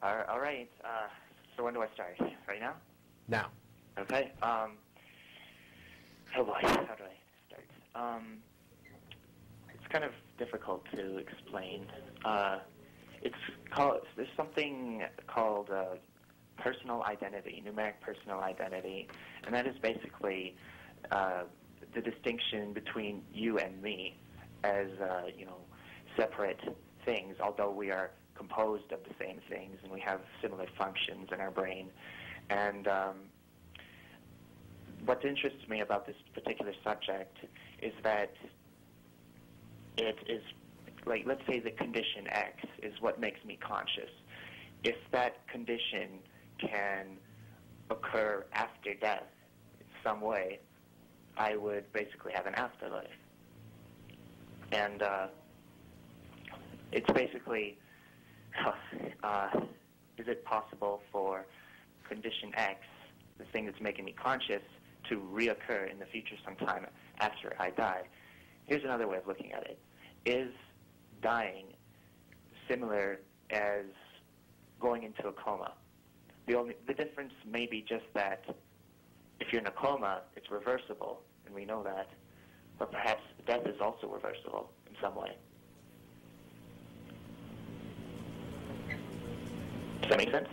All right. So when do I start? Right now? Now. Okay. Oh boy, how do I start? It's kind of difficult to explain. There's something called personal identity, numeric personal identity, and that is basically the distinction between you and me as separate things, although we are composed of the same things and we have similar functions in our brain. And what interests me about this particular subject is that it is, like, let's say the condition X is what makes me conscious. If that condition can occur after death in some way, I would basically have an afterlife. And it's basically, is it possible for condition X, the thing that's making me conscious, to reoccur in the future sometime after I die? Here's another way of looking at it. Is dying similar as going into a coma? The difference may be just that if you're in a coma, it's reversible, and we know that, but perhaps death is also reversible in some way. Does that make sense?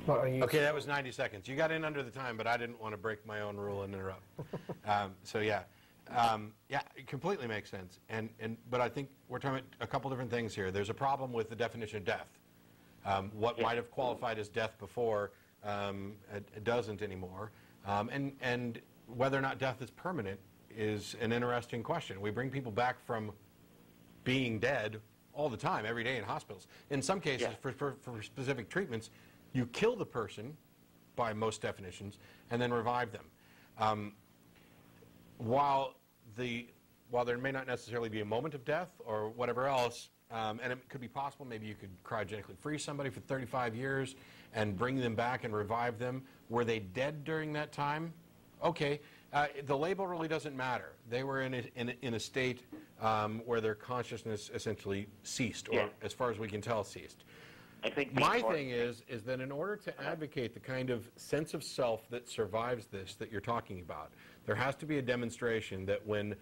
Okay, that was 90 seconds. You got in under the time, but I didn't want to break my own rule and interrupt. So yeah, it completely makes sense. But I think we're talking about a couple different things here. There's a problem with the definition of death. What might have qualified as death before it doesn't anymore. And whether or not death is permanent is an interesting question. We bring people back from being dead all the time, every day in hospitals. In some cases, for specific treatments, you kill the person, by most definitions, and then revive them. While there may not necessarily be a moment of death or whatever else, and it could be possible, maybe you could cryogenically freeze somebody for 35 years and bring them back and revive them. Were they dead during that time? Okay. The label really doesn't matter. They were in a state where their consciousness essentially ceased, or as far as we can tell, ceased. I think my thing is that in order to advocate the kind of sense of self that survives this that you're talking about, there has to be a demonstration that when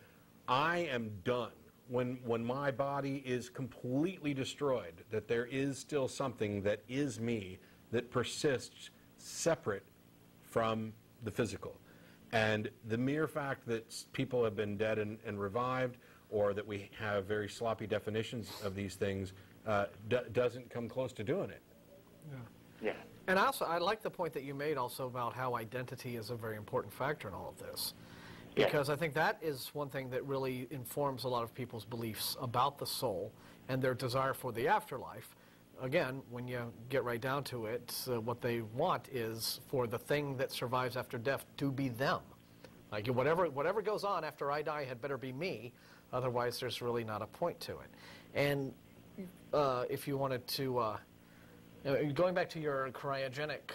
I am done, when my body is completely destroyed, that there is still something that is me that persists separate from the physical. And the mere fact that people have been dead and revived, or that we have very sloppy definitions of these things, doesn't come close to doing it. Yeah. And also, I like the point that you made also about how identity is a very important factor in all of this. Because I think that is one thing that really informs a lot of people's beliefs about the soul and their desire for the afterlife. Again, when you get right down to it, what they want is for the thing that survives after death to be them. Like, whatever goes on after I die had better be me, otherwise there's really not a point to it. And if you wanted to, going back to your cryogenic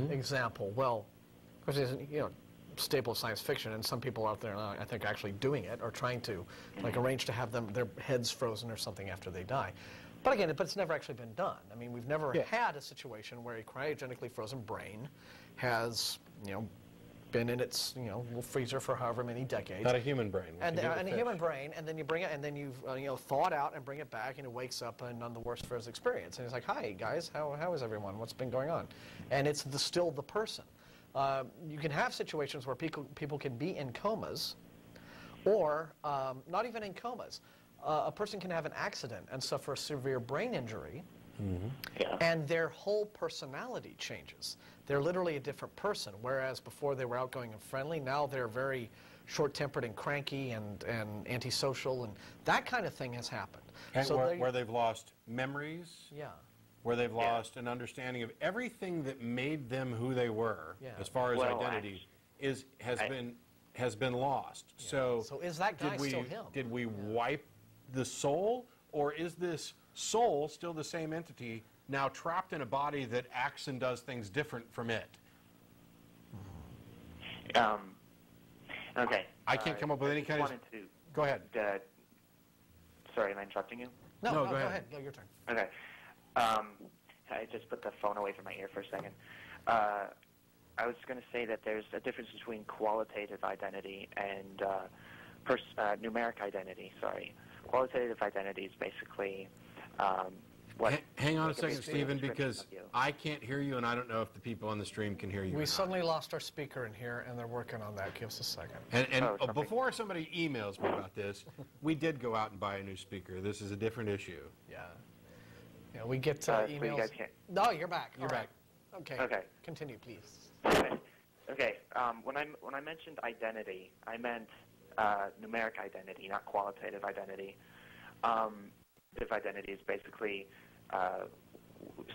example, well, of course, it's, staple of science fiction, and some people out there, I think, actually doing it or trying to, like, arrange to have their heads frozen or something after they die. But again, it's never actually been done. I mean, we've never had a situation where a cryogenically frozen brain has, been in its, little freezer for however many decades. Not a human brain. And a human brain, and then you bring it, and then you thaw it out and bring it back, and it wakes up and none the worse for his experience. And he's like, "Hi guys, how is everyone? What's been going on?" And it's still the person. You can have situations where people can be in comas, or not even in comas. A person can have an accident and suffer a severe brain injury, and their whole personality changes. They're literally a different person, whereas before they were outgoing and friendly, now they're very short-tempered and cranky and antisocial, and that kind of thing has happened. And so where they've lost memories, where they've lost an understanding of everything that made them who they were, as far as identity, has been lost. So is that guy still him? Did we wipe the soul, or is this soul still the same entity now trapped in a body that acts and does things different from it? Okay. I can't come up with any kind of... Go ahead. sorry, am I interrupting you? No, go ahead. No, your turn. Okay. I just put the phone away from my ear for a second. I was going to say that there's a difference between qualitative identity and numeric identity. Sorry. Qualitative identity is basically what... Hang on a second, Stephen, because I can't hear you, and I don't know if the people on the stream can hear you. We suddenly lost our speaker in here, and they're working on that. Give us a second. And before somebody emails me about this, we did go out and buy a new speaker. This is a different issue. Yeah, we get emails. So you guys can't... No, you're back. You're back. Okay. Continue, please. Okay. When I mentioned identity, I meant numeric identity, not qualitative identity. Qualitative identity is basically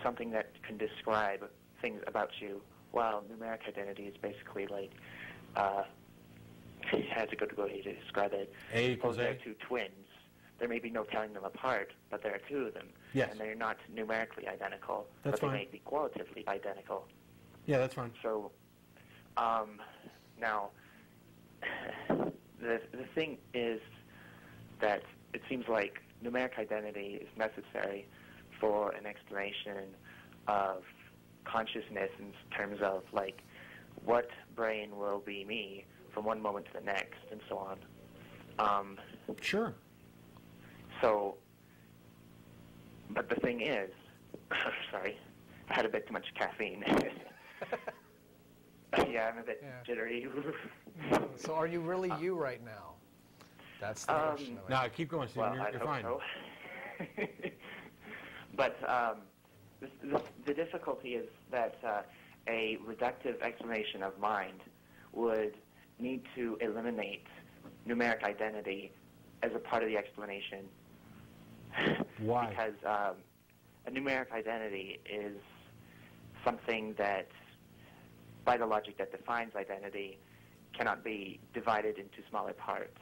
something that can describe things about you, while numeric identity is basically like, how to go to describe it. A equals There A? are two twins. There may be no telling them apart, but there are two of them. Yes. And they're not numerically identical, That's but fine. they may be qualitatively identical. Yeah, that's fine. So, now, the thing is that it seems like numeric identity is necessary for an explanation of consciousness in terms of, like, what brain will be me from one moment to the next, and so on. Sure. So, but the thing is, sorry, I had a bit too much caffeine. Yeah, I'm a bit jittery. So are you really you right now? That's the question. No, keep going, Stephen. Well, You're I fine. hope so. But the difficulty is that a reductive explanation of mind would need to eliminate numeric identity as a part of the explanation. Why? Because a numeric identity is something that, by the logic that defines identity, cannot be divided into smaller parts.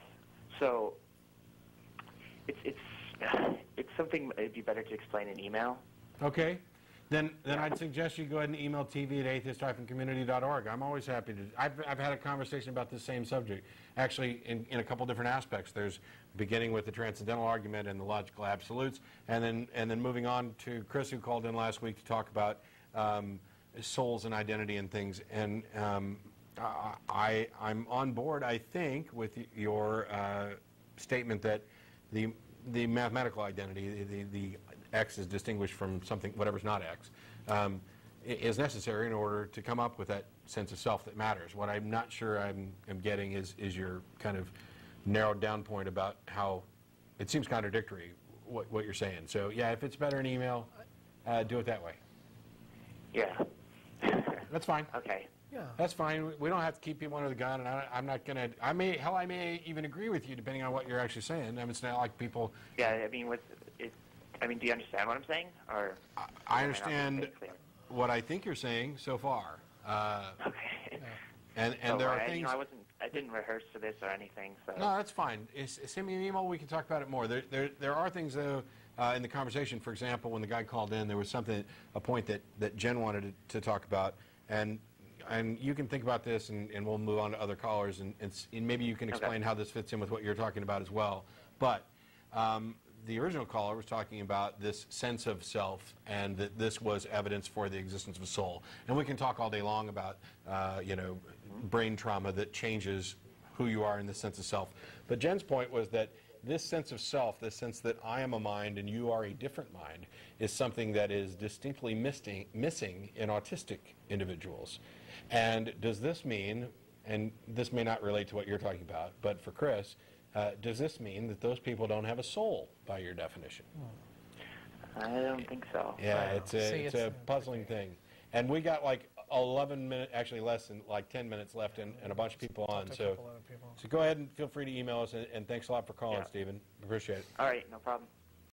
So it's something it'd be better to explain in email. Okay. Then I'd suggest you go ahead and email tv@atheist-community.org. I'm always happy to. I've had a conversation about this same subject, actually in a couple different aspects. There's beginning with the transcendental argument and the logical absolutes, and then moving on to Chris, who called in last week to talk about souls and identity and things. And I'm on board, I think, with your statement that the mathematical identity, the X is distinguished from something, whatever's not X, is necessary in order to come up with that sense of self that matters. What I'm not sure I'm getting is your kind of narrowed down point about how it seems contradictory, what you're saying. So, yeah, if it's better in email, do it that way. Yeah. That's fine. Okay. Yeah. That's fine. We don't have to keep people under the gun, and I'm not going to... I may even agree with you, depending on what you're actually saying. I mean, it's not like people... Yeah, I mean, do you understand what I'm saying? Or I understand what I think you're saying so far. Okay. And so there are things... I didn't rehearse for this or anything, so... No, that's fine. Send me an email. We can talk about it more. There are things, though, in the conversation. For example, when the guy called in, there was a point that Jen wanted to talk about, and you can think about this, and we'll move on to other callers, and maybe you can explain how this fits in with what you're talking about as well. But the original caller was talking about this sense of self, and that this was evidence for the existence of a soul. And we can talk all day long about, brain trauma that changes who you are in the sense of self. But Jen's point was that this sense of self, this sense that I am a mind and you are a different mind, is something that is distinctly missing in autistic individuals. And does this mean, and this may not relate to what you're talking about, but for Chris, does this mean that those people don't have a soul by your definition? I don't think so. Yeah, it's a puzzling thing. And we got like 11 minutes, actually less than like 10 minutes left, and a bunch of people on. So go ahead and feel free to email us, and thanks a lot for calling, Stephen. Appreciate it. All right, no problem.